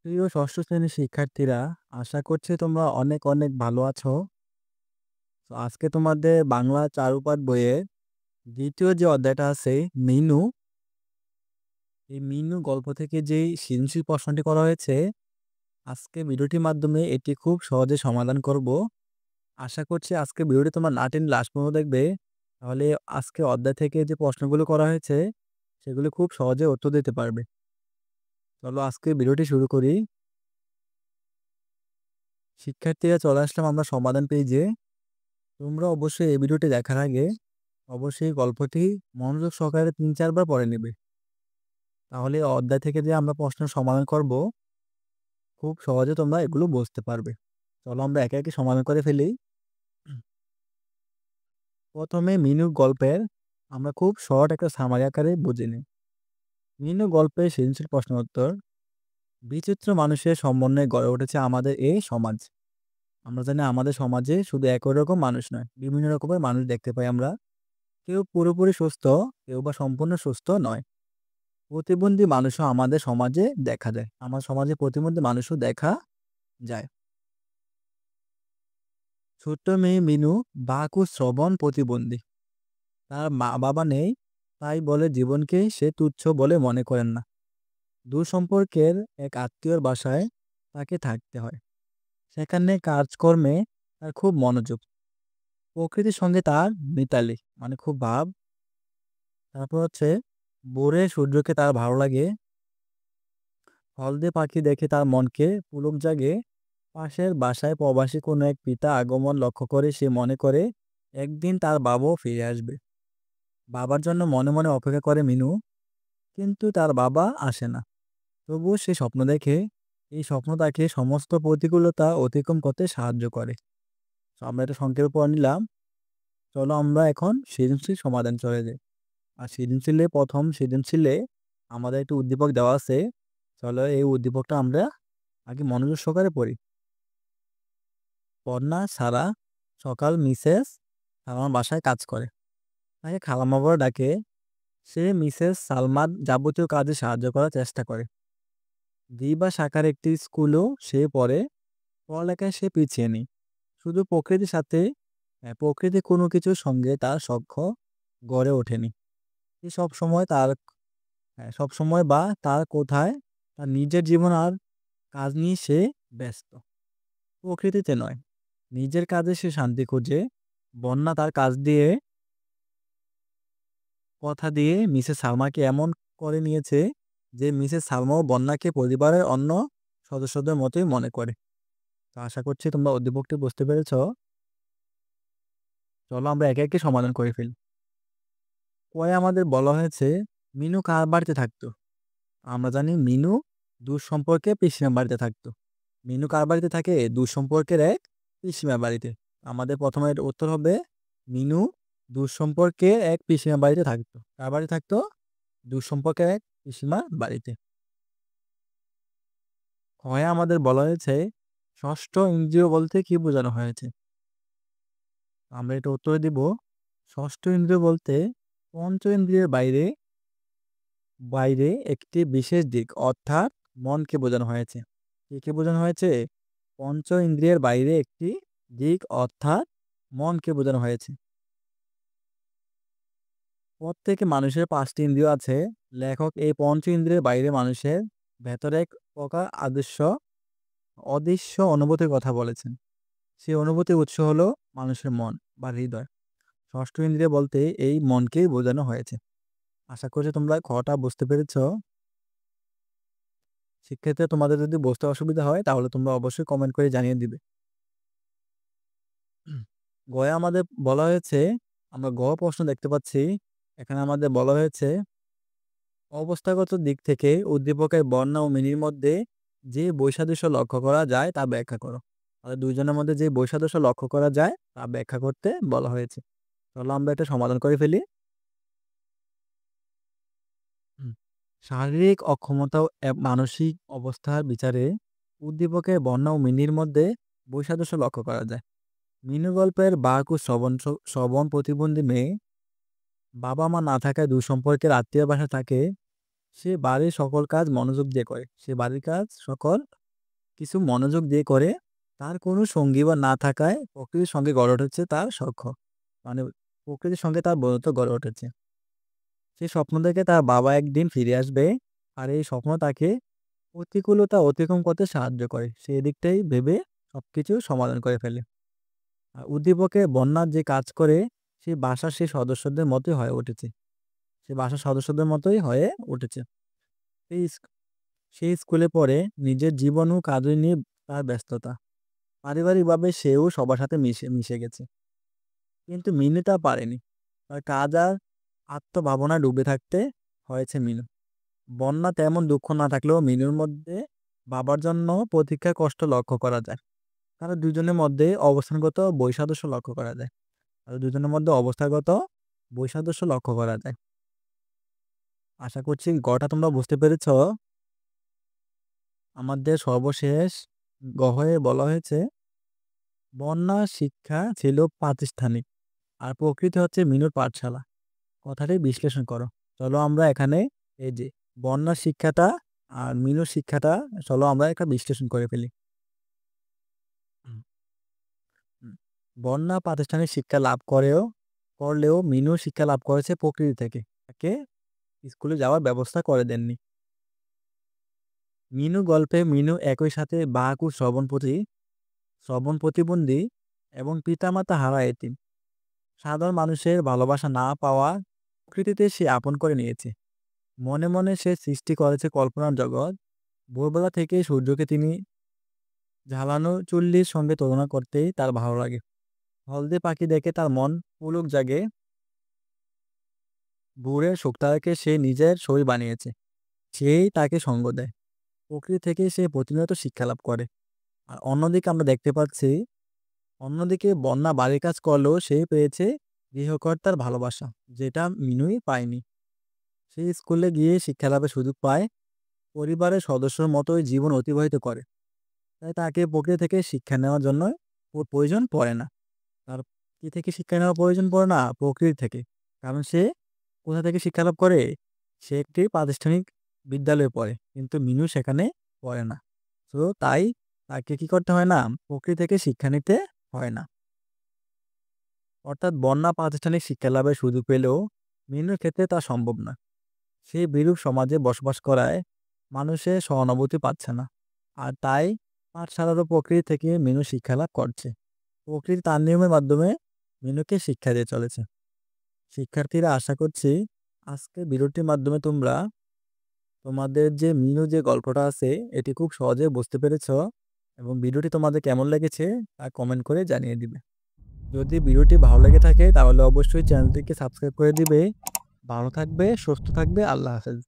প্রিয় ষষ্ঠ শ্রেণীর শিক্ষার্থীরা, আশা করছি তোমরা অনেক অনেক ভালো আছো। তো আজকে তোমাদের বাংলা চারুপাঠ বইয়ের দ্বিতীয় যে অধ্যায়টা আছে, মিনু, এই মিনু গল্প থেকে যেই সৃজনশীল প্রশ্নটি করা হয়েছে, আজকে ভিডিওটির মাধ্যমে এটি খুব সহজে সমাধান করব। আশা করছি আজকে ভিডিওটি তোমরা না টেনে লাস্ট পর্যন্ত দেখবে। তাহলে আজকে অধ্যায় থেকে যে প্রশ্নগুলো করা হয়েছে, সেগুলো খুব সহজে উত্তর দিতে পারবে। চলো আজকে ভিডিওটি শুরু করি। শিক্ষার্থীরা, চলে আসলাম আমরা সমাধান পেজে। তোমরা অবশ্যই এই ভিডিওটি দেখার আগে অবশ্যই গল্পটি মনোযোগ সহকারে ৩-৪ বার পড়ে নিবে। তাহলে অধ্যায় থেকে যে আমরা প্রশ্নের সমাধান করব, খুব সহজে তোমরা এগুলো বুঝতে পারবে। চলো আমরা একে একে সমাধান করে ফেলি। প্রথমে মিনু গল্পের আমরা খুব শর্ট একটা সামারি আকারে বুঝে নিই। মিনু গল্পের সৃজনশীল প্রশ্ন উত্তর: বিচিত্র মানুষের সমন্বয়ে গড়ে উঠেছে আমাদের এই সমাজ। আমরা জানি আমাদের সমাজে শুধু একই রকম মানুষ নয়, বিভিন্ন রকমের মানুষ দেখতে পাই আমরা। কেউ পুরোপুরি সুস্থ, কেউ বা সম্পূর্ণ সুস্থ নয়। প্রতিবন্ধী মানুষও আমাদের সমাজে দেখা যায়। আমার সমাজে প্রতিবন্ধী মানুষও দেখা যায়। ছোট্ট মেয়ে মিনু বাক ও শ্রবণ প্রতিবন্ধী। তার মা-বাবা নেই, তাই বলে জীবনকে সে তুচ্ছ বলে মনে করেন না। দূর সম্পর্কের এক আত্মীয়র বাসায় তাকে থাকতে হয়। সেখানে কাজকর্মে তার খুব মনোযোগ। প্রকৃতির সঙ্গে তার মিতালি, মানে খুব ভাব। তারপর হচ্ছে ভোরে সূর্যকে তার ভালো লাগে। হলদে পাখি দেখে তার মনকে পুলক জাগে। পাশের বাসায় প্রবাসী কোনো এক পিতা আগমন লক্ষ্য করে সে মনে করে একদিন তার বাবাও ফিরে আসবে। বাবার জন্য মনে মনে অপেক্ষা করে মিনু, কিন্তু তার বাবা আসে না। তবুও সে স্বপ্ন দেখে। এই স্বপ্ন তাকে সমস্ত প্রতিকূলতা অতিক্রম করতে সাহায্য করে। তো আমরা এটা সংক্ষেপে পড়ে নিলাম। চলো আমরা এখন সৃজনশীল সমাধান চলে যাই। আর প্রথম সৃজনশীলে আমাদের একটি উদ্দীপক দেওয়া আছে। চলো এই উদ্দীপকটা আমরা আগে মনোযোগ সহকারে পড়ি। পড়না সারা সকাল মিসেস সালমার বাসায় কাজ করে। তাকে খালাম্মা বলে ডাকে। সে মিসেস সালমার যাবতীয় কাজে সাহায্য করার চেষ্টা করে। দিবা শাখার একটি স্কুলেও সে পড়ে। পড়ালেখায় সে পিছিয়ে নেই। শুধু প্রকৃতির সাথে প্রকৃতির কোনো কিছুর সঙ্গে তার সখ্য গড়ে ওঠেনি। সে সবসময় সবসময় বা তার কোথায় তার নিজের জীবন আর কাজ নিয়ে সে ব্যস্ত। প্রকৃতিতে নয়, নিজের কাজে সে শান্তি খোঁজে। বন্যা তার কাজ দিয়ে কথা দিয়ে মিসেস সালমাকে এমন করে নিয়েছে যে মিসেস সালমাও বন্যাকে পরিবারের অন্য সদস্যদের মতোই মনে করে। তো আশা করছি তোমরা উদ্দীপকটি বুঝতে পেরেছ। চলো আমরা একে একে সমাধান করে ফেলি। কয়ে আমাদের বলা হয়েছে মিনু কার বাড়িতে থাকতো। আমরা জানি মিনু দূর সম্পর্কে পিসিমার বাড়িতে থাকতো। মিনু কার বাড়িতে থাকে? দূর সম্পর্কের এক পিসিমার বাড়িতে। আমাদের প্রথমে এর উত্তর হবে মিনু দূর সম্পর্কে এক পিসিমার বাড়িতে থাকতো। কার বাড়িতে থাকতো? দূর সম্পর্কের এক পিসিমার বাড়িতে। হয় আমাদের বলা হয়েছে ষষ্ঠ ইন্দ্রিয় বলতে কি বোঝানো হয়েছে। আমরা এটা উত্তরে দিব ষষ্ঠ ইন্দ্রিয় বলতে পঞ্চ ইন্দ্রিয়ের বাইরে বাইরে একটি বিশেষ দিক অর্থাৎ মনকে বোঝানো হয়েছে। কে বোঝানো হয়েছে? পঞ্চ ইন্দ্রিয়ের বাইরে একটি দিক অর্থাৎ মনকে বোঝানো হয়েছে। প্রত্যেকে মানুষের ৫টি ইন্দ্রিয় আছে। লেখক এই পঞ্চ ইন্দ্রিয়ের বাইরে মানুষের ভেতরে এক প্রকার অদৃশ্য অনুভূতির কথা বলেছেন। সেই অনুভূতির উৎস হলো মানুষের মন বা হৃদয়। ষষ্ঠ ইন্দ্রিয় বলতে এই মনকেই বোঝানো হয়েছে। আশা করছি তোমরা খটা বুঝতে পেরেছ। সেক্ষেত্রে তোমাদের যদি বুঝতে অসুবিধা হয় তাহলে তোমরা অবশ্যই কমেন্ট করে জানিয়ে দিবে। গয়ে আমাদের বলা হয়েছে, আমরা গ প্রশ্ন দেখতে পাচ্ছি। এখানে আমাদের বলা হয়েছে অবস্থাগত দিক থেকে উদ্দীপকের বর্ণা ও মিনির মধ্যে যে বৈসাদৃশ্য লক্ষ্য করা যায় তা ব্যাখ্যা করো। তাদের দুইজনের মধ্যে যে বৈসাদৃশ্য লক্ষ্য করা যায় তা ব্যাখ্যা করতে বলা হয়েছে। চলো আমরা এটা সমাধান করে ফেলি। হুম। শারীরিক অক্ষমতা ও মানসিক অবস্থার বিচারে উদ্দীপকের বর্ণা ও মিনির মধ্যে বৈসাদৃশ্য লক্ষ্য করা যায়। মিনু গল্পের বাক ও শ্রবণ প্রতিবন্ধী মেয়ে বাবা মা না থাকায় দূর সম্পর্কের আত্মীয় বাসা থাকে। সে বাড়ির সকল কাজ মনোযোগ দিয়ে করে। সে বাড়ির কাজ সকল কিছু মনোযোগ দিয়ে করে। তার কোনো সঙ্গী বা না থাকায় প্রকৃতির সঙ্গে গড়ে উঠেছে তার সখ্য। মানে প্রকৃতির সঙ্গে তার বন্ধুত্ব গড়ে উঠেছে। সে স্বপ্ন দেখে তার বাবা একদিন ফিরে আসবে। আর এই স্বপ্ন তাকে প্রতিকূলতা অতিক্রম করতে সাহায্য করে। সে এদিকটাই ভেবে সবকিছু সমাধান করে ফেলে। আর উদ্দীপকে বন্যার যে কাজ করে সে বাসার সে সদস্যদের মতোই হয়ে উঠেছে। সে বাসার সদস্যদের মতোই হয়ে উঠেছে। সেই স্ক সে স্কুলে পড়ে, নিজের জীবন ও কাজ নিয়ে তার ব্যস্ততা। পারিবারিকভাবে সেও সবার সাথে মিশে গেছে। কিন্তু মিনু তা পারেনি। তার কাজ আর আত্মভাবনায় ডুবে থাকতে হয়েছে মিনু। বন্যা তেমন দুঃখ না থাকলেও মিনুর মধ্যে বাবার জন্য প্রতীক্ষার কষ্ট লক্ষ্য করা যায়। তারা দুজনের মধ্যে অবস্থানগত বৈসাদৃশ্য লক্ষ্য করা যায়। তাদের দুজনের মধ্যে অবস্থাগত বৈসাদৃশ্য লক্ষ্য করা যায়। আশা করছি গটা তোমরা বুঝতে পেরেছ। আমাদের সর্বশেষ গহয়ে বলা হয়েছে বন্যার শিক্ষা ছিল প্রাতিষ্ঠানিক আর প্রকৃতি হচ্ছে মিনুর পাঠশালা। কথাটি বিশ্লেষণ করো। চলো আমরা এখানে এই যে বন্যার শিক্ষাটা আর মিনুর শিক্ষাটা চলো আমরা একটা বিশ্লেষণ করে ফেলি। হুম, হুম। বন্যা প্রাতিষ্ঠানিক শিক্ষা লাভ করলেও মিনু শিক্ষা লাভ করেছে প্রকৃতি থেকে। তাকে স্কুলে যাওয়ার ব্যবস্থা করে দেননি। মিনু গল্পে মিনু একই সাথে বাঘ ও শ্রবণ প্রতিবন্ধী এবং পিতামাতা হারা এতিম। সাধারণ মানুষের ভালোবাসা না পাওয়া প্রকৃতিতে সে আপন করে নিয়েছে। মনে মনে সে সৃষ্টি করেছে কল্পনার জগৎ। ভোরবেলা থেকে সূর্যকে তিনি ঝালানো চুল্লির সঙ্গে তুলনা করতেই তার ভালো লাগে। হলদে পাখি দেখে তার মন পুলক জাগে। ভোরের শুকতারাকে সে নিজের সই বানিয়েছে। সেই তাকে সঙ্গ দেয়। প্রকৃতি থেকে সে প্রতিনিয়ত শিক্ষা লাভ করে। আর অন্যদিকে আমরা দেখতে পাচ্ছি, অন্যদিকে বন্যা বাড়ির কাজ করলেও সে পেয়েছে গৃহকর্তার ভালোবাসা, যেটা মিনুই পায়নি। সে স্কুলে গিয়ে শিক্ষা লাভের সুযোগ পায়, পরিবারের সদস্যর মতোই জীবন অতিবাহিত করে। তাই তাকে প্রকৃতি থেকে শিক্ষা নেওয়ার জন্য প্রয়োজন পড়ে না। তার কি থেকে শিক্ষা নেওয়ার প্রয়োজন পড়ে না? প্রকৃতি থেকে। কারণ সে কোথা থেকে শিক্ষা লাভ করে? সে একটি প্রাতিষ্ঠানিক বিদ্যালয়ে পড়ে। কিন্তু মিনু সেখানে পড়ে না। তো তাই তাকে কি করতে হয় না? প্রকৃতি থেকে শিক্ষা নিতে হয় না। অর্থাৎ বন্যা প্রাতিষ্ঠানিক শিক্ষা লাভের সুযোগ পেলেও মিনুর ক্ষেত্রে তা সম্ভব না। সে বিরূপ সমাজে বসবাস করায় মানুষের সহানুভূতি পাচ্ছে না। আর তাই পাঠশালার ও প্রকৃতি থেকে মিনু শিক্ষা লাভ করছে। প্রকৃতি তার নিয়মের মাধ্যমে মিনুকে শিক্ষা দিয়ে চলেছে। শিক্ষার্থীরা, আশা করছি আজকের ভিডিওটির মাধ্যমে তোমরা তোমাদের যে মিনু যে গল্পটা আছে এটি খুব সহজে বুঝতে পেরেছ এবং ভিডিওটি তোমাদের কেমন লেগেছে তা কমেন্ট করে জানিয়ে দিবে। যদি ভিডিওটি ভালো লেগে থাকে তাহলে অবশ্যই চ্যানেলটিকে সাবস্ক্রাইব করে দিবে। ভালো থাকবে, সুস্থ থাকবে। আল্লাহ হাফেজ।